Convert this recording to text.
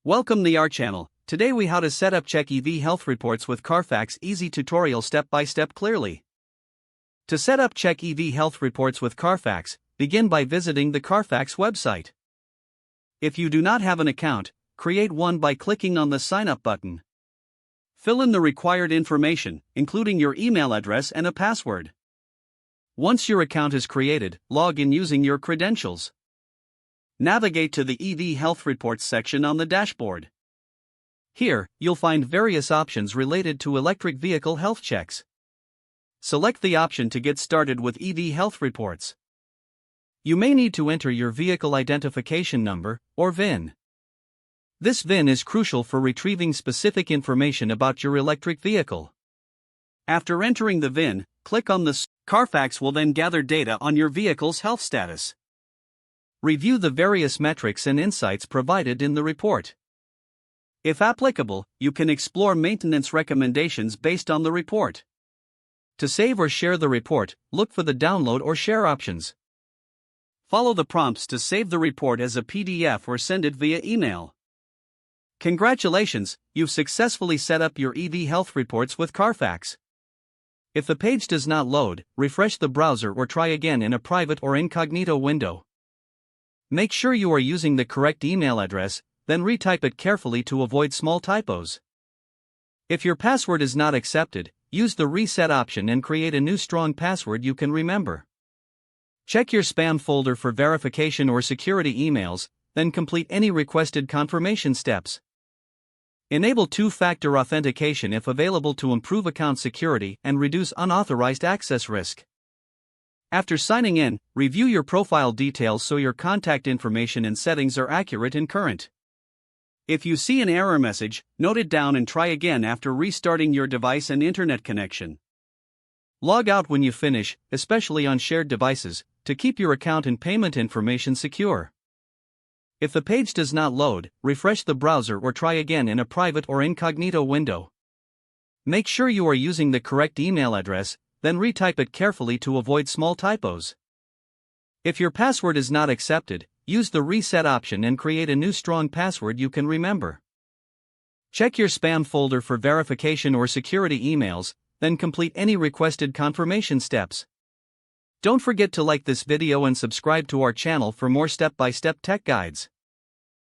Welcome to our channel. Today we how to set up check EV health reports with Carfax easy tutorial step by step clearly. To set up check EV health reports with Carfax, begin by visiting the Carfax website. If you do not have an account, create one by clicking on the sign up button. Fill in the required information, including your email address and a password. Once your account is created, log in using your credentials. Navigate to the EV Health Reports section on the dashboard. Here, you'll find various options related to electric vehicle health checks. Select the option to get started with EV Health Reports. You may need to enter your vehicle identification number, or VIN. This VIN is crucial for retrieving specific information about your electric vehicle. After entering the VIN, click on the Carfax will then gather data on your vehicle's health status. Review the various metrics and insights provided in the report. If applicable, you can explore maintenance recommendations based on the report. To save or share the report, look for the download or share options. Follow the prompts to save the report as a PDF or send it via email. Congratulations, you've successfully set up your EV health reports with Carfax. If the page does not load, refresh the browser or try again in a private or incognito window. Make sure you are using the correct email address, then retype it carefully to avoid small typos. If your password is not accepted, use the reset option and create a new strong password you can remember. Check your spam folder for verification or security emails, then complete any requested confirmation steps. Enable two-factor authentication if available to improve account security and reduce unauthorized access risk. After signing in, review your profile details so your contact information and settings are accurate and current. If you see an error message, note it down and try again after restarting your device and internet connection. Log out when you finish, especially on shared devices, to keep your account and payment information secure. If the page does not load, refresh the browser or try again in a private or incognito window. Make sure you are using the correct email address, then retype it carefully to avoid small typos. If your password is not accepted, use the reset option and create a new strong password you can remember. Check your spam folder for verification or security emails, then complete any requested confirmation steps. Don't forget to like this video and subscribe to our channel for more step-by-step tech guides.